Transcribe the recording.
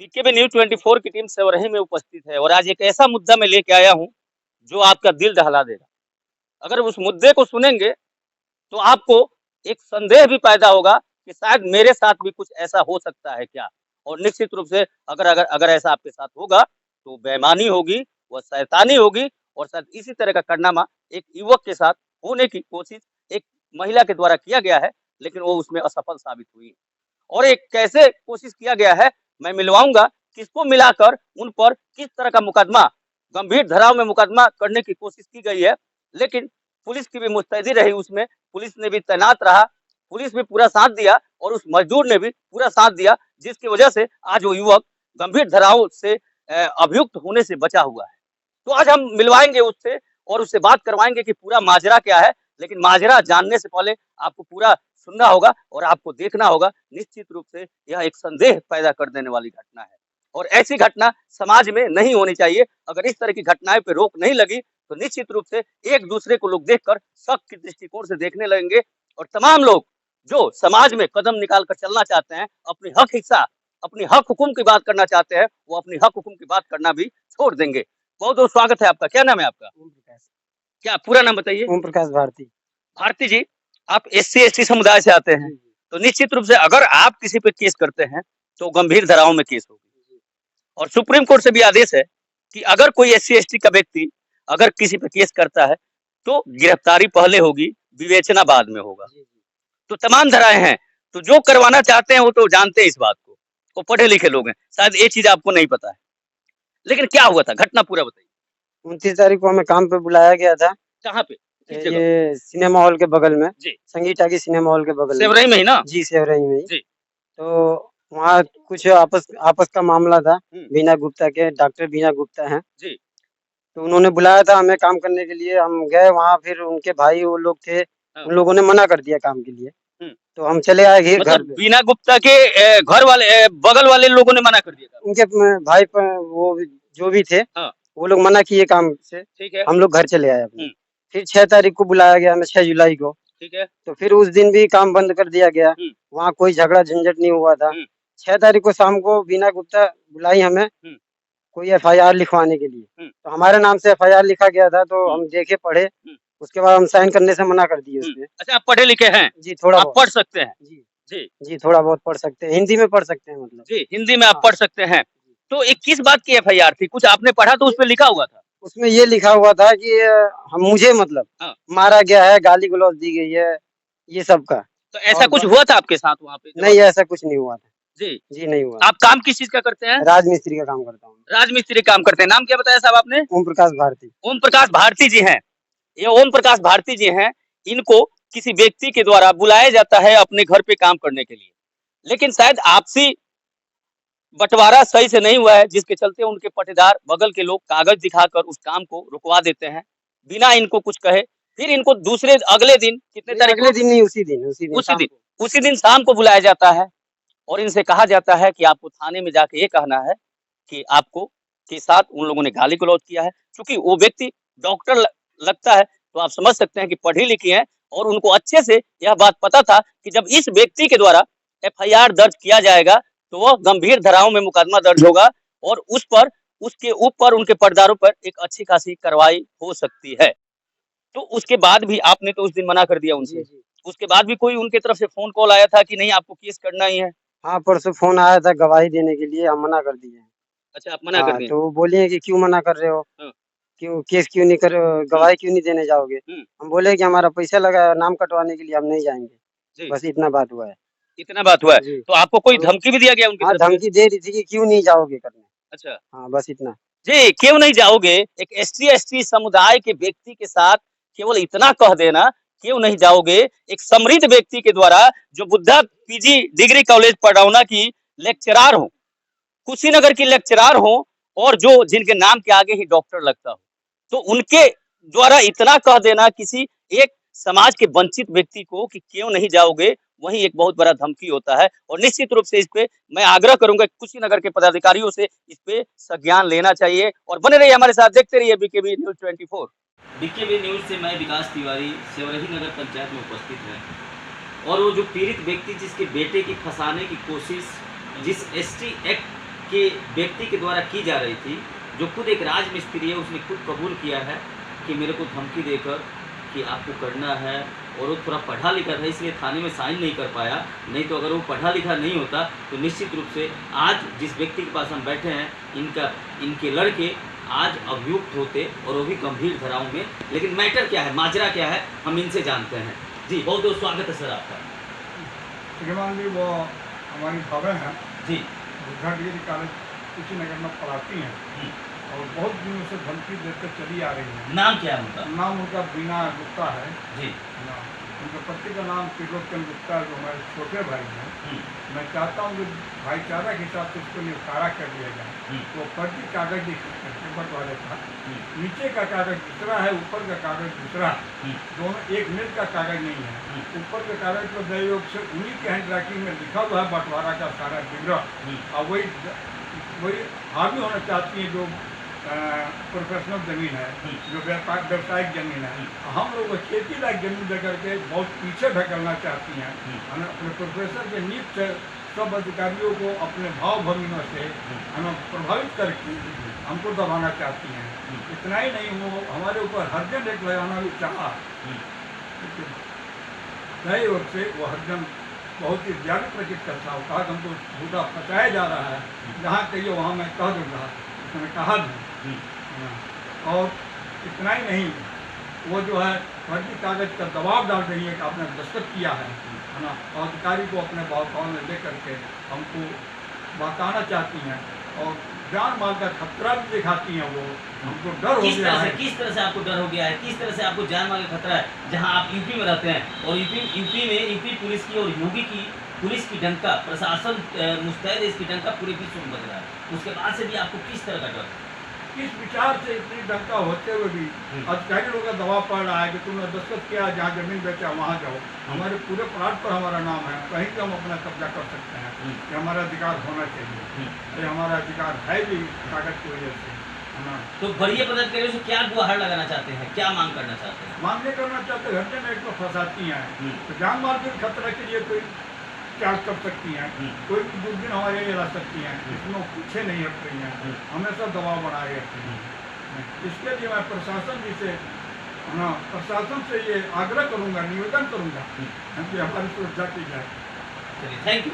PKb news 24 की team Sewarhi में उपस्थित है और आज एक ऐसा मुद्दा मैं लेके आया हूँ, जो आपका दिल दहला देगा। अगर उस मुद्दे को सुनेंगे, तो आपको एक संदेह भी पैदा होगा कि शायद मेरे साथ भी कुछ ऐसा हो सकता है क्या? और निश्चित रूप से अगर अगर अगर ऐसा आपके साथ होगा, तो बेईमानी होगी, वो शैतानी होगी और शायद इसी तरह का कारनामा एक युवक के साथ होने की कोशिश एक महिला के द्वारा किया गया है, लेकिन वो उसमें असफल साबित हुई। और एक कैसे कोशिश किया गया है, मैं मिलवाऊँगा, किसको मिलाकर उन पर किस तरह का मुकदमा, गंभीर धाराओं में मुकदमा करने की कोशिश की गई है। लेकिन पुलिस की भी मुस्तैदी रही उसमें, पुलिस ने भी तैनात रहा, पुलिस भी पूरा साथ दिया और उस मज़दूर ने भी पूरा साथ दिया, जिसकी वजह से आज वो युवक गंभीर धाराओं से अभियुक्त होने से बचा हुआ है। तो आज हम मिलवाएँगे उससे और उससे बात करवाएँगे कि पूरा माजरा क्या है, लेकिन माजरा जानने से पहले आपको पूरा सुनना होगा और आपको देखना होगा। निश्चित रूप से यह एक संदेह पैदा कर देने वाली घटना है और ऐसी घटना समाज में नहीं होनी चाहिए। अगर इस तरह की घटनाएँ पे रोक नहीं लगी, तो निश्चित रूप से एक-दूसरे को लोग देखकर शक के दृष्टिकोण से देखने लगेंगे और तमाम लोग जो समाज में कदम निकाल कर चलना चाहते हैं, अपनी हक हिस्सा, अपनी हक हुकुम की बात करना चाहते हैं, वो अपनी हक हुकुम की बात करना भी छोड़ देंगे। बहुत-बहुत स्वागत है आपका। क्या नाम है आपका? ओम प्रकाश। क्या पूरा नाम बताइए? ओम प्रकाश भारती। भारती जी, आप एससी-एसटी समुदाय से आते हैं, जी, जी। तो निश्चित रूप से अगर आप किसी पे केस करते हैं, तो गंभीर धाराओं में केस होगी। और सुप्रीम कोर्ट से भी आदेश है कि अगर कोई एससी-एसटी का व्यक्ति अगर किसी पे केस करता है, तो गिरफ्तारी पहले होगी, विवेचना बाद में होगा। जी, जी। तो तमाम धाराएँ हैं, तो जो करवाना चाहते हैं वो तो जानते हैं इस बात को, वो पढ़े-लिखे लोग हैं, शायद ये चीज़ आपको नहीं पता है। लेकिन क्या हुआ था? घटना पूरा बताइए। 29 तारीख को हमें काम पे बुलाया गया था। कहाँ पे? किस जगह? ये सिनेमा हॉल के बगल में, जी, संगीता की सिनेमा हॉल के बगल में। सेवरही में ही ना? जी, सेवरही में ही। जी। तो वहाँ कुछ आपस आपस का मामला था। हुँ, बीना गुप्ता के डॉक्टर बीना गुप्ता हैं। जी, तो उन्होंने बुलाया था हमें काम करने के लिए, हम गए वहाँ फिर उनके भाई वो लोग थे, हाँ, उन लोगों ने मना कर दिया काम के लिए। हुँ। तो हम चले आए घी घर मतलब पे। बीना गुप्ता के घर वाले बगल वाले लोगों ने मना कर दिया था? उनके भाई प वो भी जो भी थे, हाँ, वो लोग मना किए काम से, ठीक है। हम लोग घर चले आए अपने। हुँ, फिर 6 तारीख को बुलाया गया हमें 6 जुलाई को, ठीक है। तो फिर उस दिन भी काम बंद कर दिया गया। हुँ, वहाँ कोई झगड़ा झंझट नहीं हुआ था। हुँ, 6 तारीख को शाम को बीना गुप्ता बुलाई हमें हुँ, कोई एफआईआर लिखवाने के लिए। हुँ, तो हमारे नाम से एफआईआर लिखा गया था, तो हुँ, हम देखे, पढ़े, हुँ, उसके बाद हम साइन करने से मना कर दिए हुँ। उसपे। अच्छा आप पढ़े-लिखे हैं, जी, थोड़ा आप बहुत। पढ़ सकते हैं। जी, जी, जी, थोड़ा बहुत पढ़ सकते हैं, हिंदी में पढ़ सकते हैं मतलब। जी, हिंदी में आप हाँ, पढ़ सकते हैं। जी। तो ये किस बात की एफआईआर थी? कुछ आपने पढ़ा तो उसपे लिखा हुआ था? उसमें ये लिखा हुआ था कि हम मुझे मतलब हाँ, मारा गया है, गाली-गलौज दी गई है, ये सब का। तो ऐसा और कुछ हुआ था आपके साथ वहाँ पे जब आप नहीं, ऐसा कुछ नहीं हुआ था। जी, जी, नहीं हुआ। आप काम किस चीज़ का करते हैं? राजमिस्त्री का काम करता हूँ। राजमिस्त्री काम करते हैं। नाम क्या बताया साहब आपने? ओम प्रकाश भारती। ओम प्रकाश भारती जी हैं। ये ओम प्रकाश भारती जी हैं, इनको किसी व्यक्ति के द्वारा बुलाया जाता है अपने घर पे काम करने के लिए। लेकिन शायद आपसी बँटवारा सही से नहीं हुआ है, जिसके चलते उनके पटेदार बगल के लोग कागज़ दिखाकर उस काम को रुकवा देते हैं, बिना इनको कुछ कहे। फिर इनको दूसरे अगले दिन कितने नहीं, तारीख अगले को? दिन नहीं, उसी दिन उसी शाम दिन को। उसी दिन शाम को बुलाया जाता है और इनसे कहा जाता है कि आपको थाने में जाके ये कहना है कि आपको के साथ उन लोगों ने गाली-गलौज किया है। क्योंकि वो व्यक्ति डॉक्टर लगता है, तो आप समझ सकते हैं कि पढ़ी-लिखी हैं और उनको अच्छे से यह बात पता था कि जब इस व्यक्ति के द्वारा एफआईआर दर्ज किया जाएगा, तो वह गंभीर धाराओं में मुकदमा दर्ज होगा और उस पर उसके ऊपर उनके पटदारों पर एक अच्छी-खासी कार्रवाई हो सकती है। तो उसके बाद भी आपने तो उस दिन मना कर दिया जी, उनसे। जी। उसके बाद भी कोई उनके तरफ से फ़ोन कॉल आया था कि नहीं आपको केस करना ही है? हाँ, परसों फ़ोन आया था गवाही देने के लिए, हम मना कर दिए हैं। अच्छा आप मना कर हाँ, दिए। तो वो बोली हैं कि क्यों मना कर रहे हो? हाँ, क्यों केस क्यों नहीं कर हुँ, गवाही क्यों नहीं देने जाओगे? हुँ, हम बोले कि हमारा पैसा लगा है नाम कटवाने के लिए, हम नहीं जाएँगे। जी, बस इतना बात हुआ है। इतना बात हुआ है। जी। तो आपको कोई और धमकी भी दिया गया उनकी हाँ, तरफ से? धमकी दे रही थी कि क्यों नहीं जाओगे करने? अच्छा। हाँ, बस इतना। जी, क्यों नहीं जाओगे? एक एसटी-एसटी समुदाय के व्यक्ति के साथ केवल इतना कह देना, क्यों नहीं जाओगे? एक समृद्ध व्यक्ति के द्वारा जो Buddha PG degree college Padrauna की लेक्चरार हो, कुशीनगर की लेक्चरार हो और जो जिनके नाम के आगे ही डॉक्टर लगता हो। तो उनके द्वारा इतना कह देना किसी एक समाज के वंचित व्यक्ति को कि क्यों नहीं जाओगे, वही एक बहुत बड़ा धमकी होता है और निश्चित रूप से इस पे मैं आग्रह करूँगा कुशीनगर के पदाधिकारियों से इस पे संज्ञान लेना चाहिए और बने रहिए हमारे साथ, देखते रहिए बीकेबी न्यूज़ 24। बीकेबी न्यूज़ से मैं विकास तिवारी सेवरही नगर पंचायत में उपस्थित है और वो जो पीड़ित व्यक्ति जिसके बेटे की फंसाने की कोशिश जिस एसटी एक्ट के व्यक्ति के द्वारा की जा रही थी, जो खुद एक राजमिस्त्री है, उसने खुद कबूल किया है कि मेरे को धमकी देकर कि आपको करना है, और वो थोड़ा पढ़ा लिखा था इसलिए थाने में साइन नहीं कर पाया, नहीं तो अगर वो पढ़ा लिखा नहीं होता तो निश्चित रूप से आज जिस व्यक्ति के पास हम बैठे हैं, इनके लड़के आज अभियुक्त होते, और वो भी गंभीर धाराओं में। लेकिन मैटर क्या है, माजरा क्या है, हम इनसे जानते हैं। जी बहुत बहुत स्वागत है सर आपका। श्रीमान जी, वो हमारी खबर है जी बुद्धा डिग्री कॉलेज कुशीनगर में पढ़ाती हैं और बहुत दिनों से धमकी देकर चली आ रही हैं। नाम क्या है उनका? नाम उनका बीना गुप्ता है जी ना। उनके पति का नाम त्रिलोकचंद गुप्ता है, जो हमारे छोटे भाई हैं। मैं चाहता हूँ कि भाईचारा के हिसाब से इसको निपटारा कर दिया जाए। तो फर्जी कागज दिखाते बंटवारे का, नीचे का कागज दूसरा है, ऊपर का कागज दूसरा है, दोनों एक मिल का कागज नहीं है। ऊपर के कागज पर सहयोग से उन्हीं के हैंड राइटिंग में लिखा हुआ है बंटवारा का सारा विवरण, और वही हावी होना चाहती है जो प्रोफेशनल जमीन है, जो व्यावसायिक जमीन है। हम लोग खेती लायक जमीन दे करके बहुत पीछे ढकलना चाहती हैं। अपने प्रोफेसर के नीच से सब अधिकारियों को अपने भाव भंगियों से प्रभावित करके हमको दबाना चाहती हैं। इतना ही नहीं, वो हमारे ऊपर हरजन एक लगाना भी चाहा, सही ओर से वो हरजन बहुत ही ज्ञान प्रकट करता हो, कहा हमको झूठा फंसाया जा रहा है, जहाँ कहिए वहाँ मैं कह दूँगा, उसने कहा भी। और इतना ही नहीं, वो जो है फर्जी कागज का दबाव डाल रही है कि आपने दस्तखत किया है ना, और अधिकारी को अपने भाव में ले करके हमको बहकाना चाहती हैं और जान माल का खतरा भी दिखाती हैं। वो हमको डर हो गया है। किस तरह से आपको डर हो गया है, किस तरह से आपको जान माल का खतरा है, जहां आप यूपी में रहते हैं और यूपी पुलिस की और योगी की पुलिस की डंका, प्रशासन मुस्तैद है, इसकी डंका पूरे विश्व में बज रहा है, उसके बाद से भी आपको किस तरह का डर? इस विचार से इतनी डंका होते हुए भी अधिकारी लोगों का दबाव पड़ रहा है कि तुमने दस्तखत किया, जहाँ जमीन बेचा वहाँ जाओ, हमारे पूरे प्लाट पर हमारा नाम है, कहीं भी हम अपना कब्जा कर सकते हैं, कि हमारा अधिकार होना चाहिए। ये हमारा अधिकार है भी कागज की वजह से, है ना। तो वरीय पदाधिकारियों से क्या गुहार लगाना चाहते हैं, क्या मांग करना चाहते हैं? मांग नहीं करना चाहते, घंटे में एक तो फंसाती हैं, तो जान माल के खतरा के लिए कोई चार्ज कर सकती हैं, कोई भी दूरबीन हमारे लिए ला सकती हैं, इसमें पीछे नहीं हट रही हैं, हमेशा दबाव बनाए रखती हैं। इसके लिए मैं प्रशासन जी से प्रशासन से ये आग्रह करूंगा, निवेदन करूंगा कि हमारी सुरक्षा की जाए। चलिए, थैंक यू।